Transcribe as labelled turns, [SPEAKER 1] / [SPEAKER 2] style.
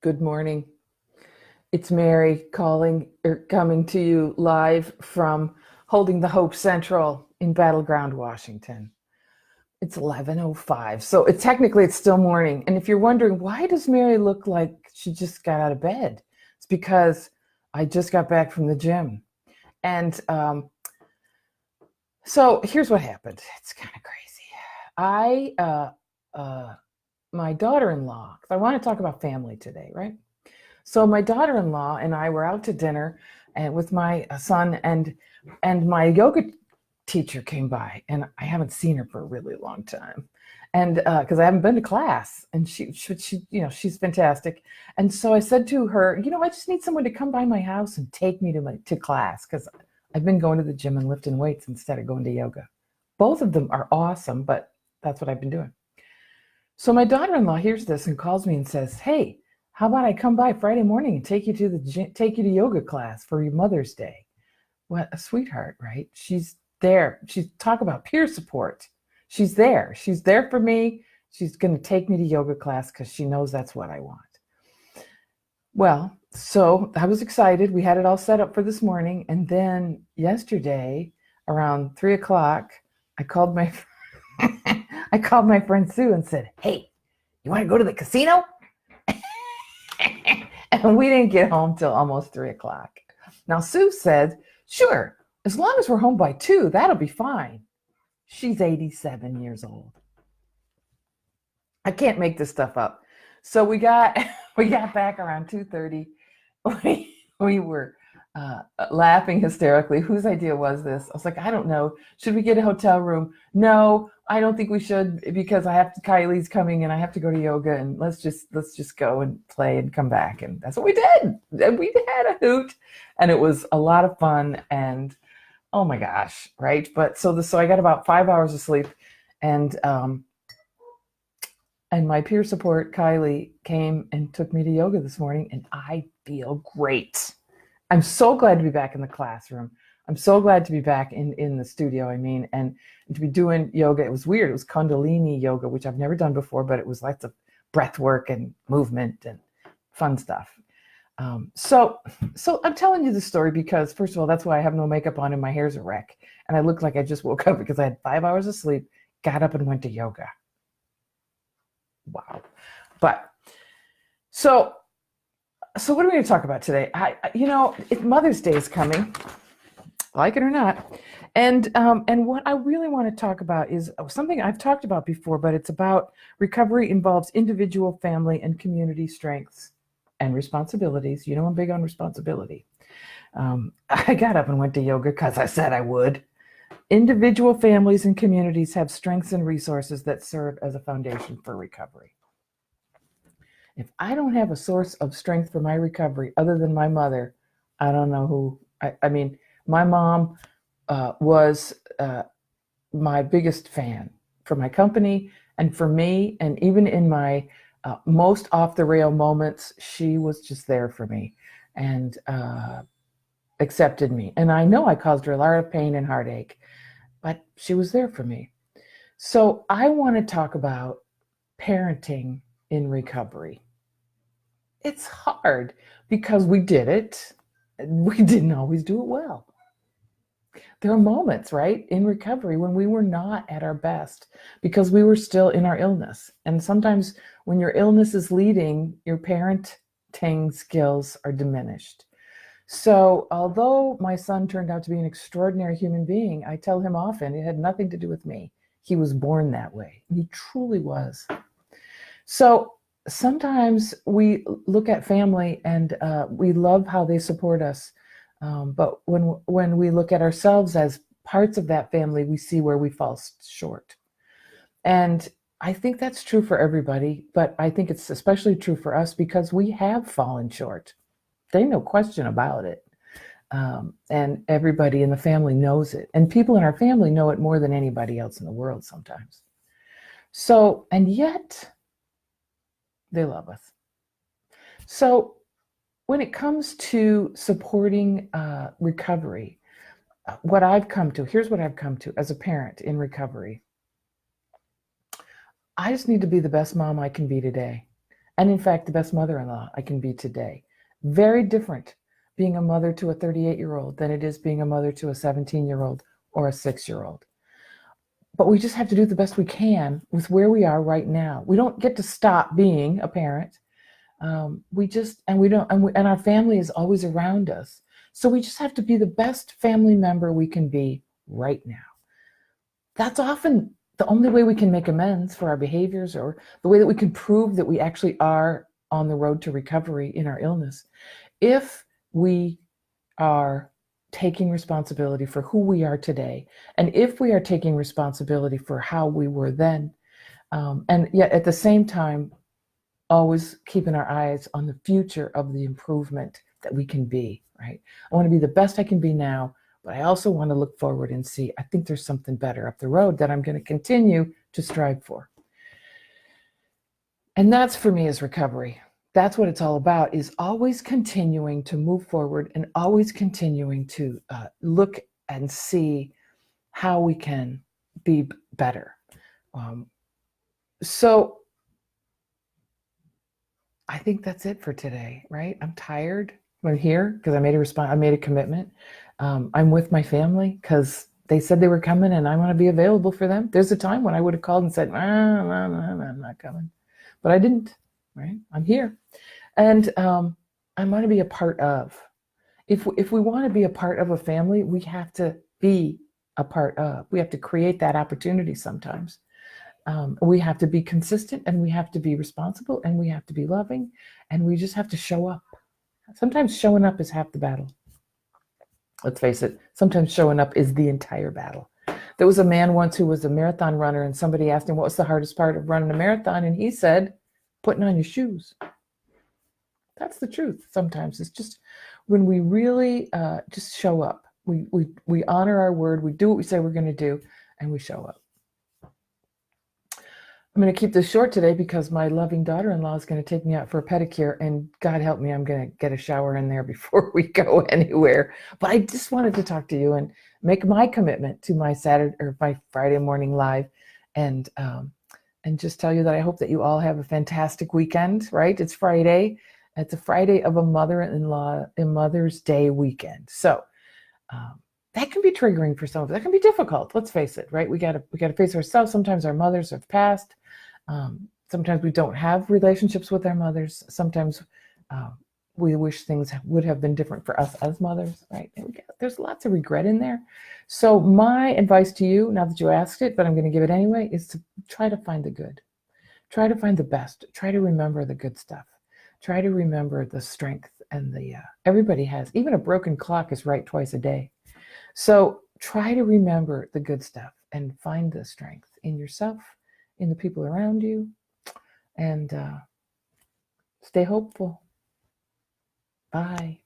[SPEAKER 1] Good morning. It's Mary coming to you live from Holding the Hope Central in Battleground, Washington. It's 11:05, so it's still morning. And if you're wondering, why does Mary look like she just got out of bed? It's because I just got back from the gym. And so here's what happened. It's kind of crazy. My daughter-in-law, because I want to talk about family today, right? So my daughter-in-law and I were out to dinner and with my son and my yoga teacher came by, and I haven't seen her for a really long time. And because I haven't been to class, and she's fantastic. And so I said to her, I just need someone to come by my house and take me to class because I've been going to the gym and lifting weights instead of going to yoga. Both of them are awesome, but that's what I've been doing. So my daughter-in-law hears this and calls me and says, "Hey, how about I come by Friday morning and take you to yoga class for your Mother's Day?" What a sweetheart, right? She's there. She's talk about peer support. She's there. She's there for me. She's going to take me to yoga class because she knows that's what I want. Well, so I was excited. We had it all set up for this morning. And then yesterday around 3 o'clock, I called my I called my friend Sue and said, "Hey, you want to go to the casino?" And we didn't get home till almost 3 o'clock. Now, Sue said, "Sure, as long as we're home by 2, that'll be fine." She's 87 years old. I can't make this stuff up. So we got back around 2:30. We were laughing hysterically. Whose idea was this? I was like, I don't know. Should we get a hotel room? No, I don't think we should because Kylie's coming and I have to go to yoga, and let's just go and play and come back. And that's what we did. And we had a hoot, and it was a lot of fun. And oh my gosh, right? But so I got about 5 hours of sleep, and my peer support, Kylie, came and took me to yoga this morning, and I feel great. I'm so glad to be back in the classroom. I'm so glad to be back in the studio, and to be doing yoga. It was weird. It was Kundalini yoga, which I've never done before, but it was lots of breath work and movement and fun stuff. So I'm telling you this story because, first of all, that's why I have no makeup on and my hair's a wreck. And I look like I just woke up because I had 5 hours of sleep, got up and went to yoga. Wow. But so what are we going to talk about today? Mother's Day is coming, like it or not. And what I really want to talk about is something I've talked about before, but it's about recovery involves individual, family, and community strengths and responsibilities. I'm big on responsibility. I got up and went to yoga because I said I would. Individual families and communities have strengths and resources that serve as a foundation for recovery. If I don't have a source of strength for my recovery other than my mother, I don't know who. I mean, my mom was my biggest fan for my company and for me. And even in my most off the rail moments, she was just there for me and accepted me. And I know I caused her a lot of pain and heartache, but she was there for me. So I want to talk about parenting in recovery. It's hard because we did it. We didn't always do it well. There are moments, right, in recovery when we were not at our best because we were still in our illness. And sometimes when your illness is leading, your parenting skills are diminished. So although my son turned out to be an extraordinary human being, I tell him often it had nothing to do with me. He was born that way. He truly was. So sometimes we look at family and we love how they support us. But when we look at ourselves as parts of that family, we see where we fall short. And I think that's true for everybody, but I think it's especially true for us because we have fallen short. There's no question about it. And everybody in the family knows it. And people in our family know it more than anybody else in the world sometimes. So, and yet, they love us. So when it comes to supporting recovery, here's what I've come to as a parent in recovery. I just need to be the best mom I can be today. And in fact, the best mother-in-law I can be today. Very different being a mother to a 38-year-old than it is being a mother to a 17-year-old or a 6-year-old. But we just have to do the best we can with where we are right now. We don't get to stop being a parent. And our family is always around us. So we just have to be the best family member we can be right now. That's often the only way we can make amends for our behaviors, or the way that we can prove that we actually are on the road to recovery in our illness. If we are taking responsibility for who we are today, and if we are taking responsibility for how we were then, and yet at the same time, always keeping our eyes on the future of the improvement that we can be, right? I want to be the best I can be now, but I also want to look forward and see, I think there's something better up the road that I'm going to continue to strive for. And that's, for me, is recovery. That's what it's all about, is always continuing to move forward and always continuing to look and see how we can be better. So I think that's it for today, right? I'm tired. I'm here because I made a commitment. I'm with my family because they said they were coming, and I want to be available for them. There's a time when I would have called and said, I'm not coming. But I didn't, right? I'm here. And I want to be a part of. If we want to be a part of a family, we have to be a part of. We have to create that opportunity sometimes. We have to be consistent, and we have to be responsible, and we have to be loving, and we just have to show up. Sometimes showing up is half the battle. Let's face it, sometimes showing up is the entire battle. There was a man once who was a marathon runner, and somebody asked him, what was the hardest part of running a marathon? And he said, putting on your shoes. That's the truth. Sometimes it's just when we really just show up. We honor our word. We do what we say we're going to do, and we show up. I'm going to keep this short today because my loving daughter-in-law is going to take me out for a pedicure, and God help me, I'm going to get a shower in there before we go anywhere. But I just wanted to talk to you and make my commitment to my my Friday morning live, and just tell you that I hope that you all have a fantastic weekend. Right? It's Friday. It's a Friday of a mother-in-law, a Mother's Day weekend. So that can be triggering for some of us. That can be difficult. Let's face it, right? We got to face ourselves. Sometimes our mothers have passed. Sometimes we don't have relationships with our mothers. Sometimes we wish things would have been different for us as mothers, right? There's lots of regret in there. So my advice to you, now that you asked it, but I'm going to give it anyway, is to try to find the good. Try to find the best. Try to remember the good stuff. Try to remember the strength and everybody has. Even a broken clock is right twice a day. So try to remember the good stuff and find the strength in yourself, in the people around you, and stay hopeful. Bye.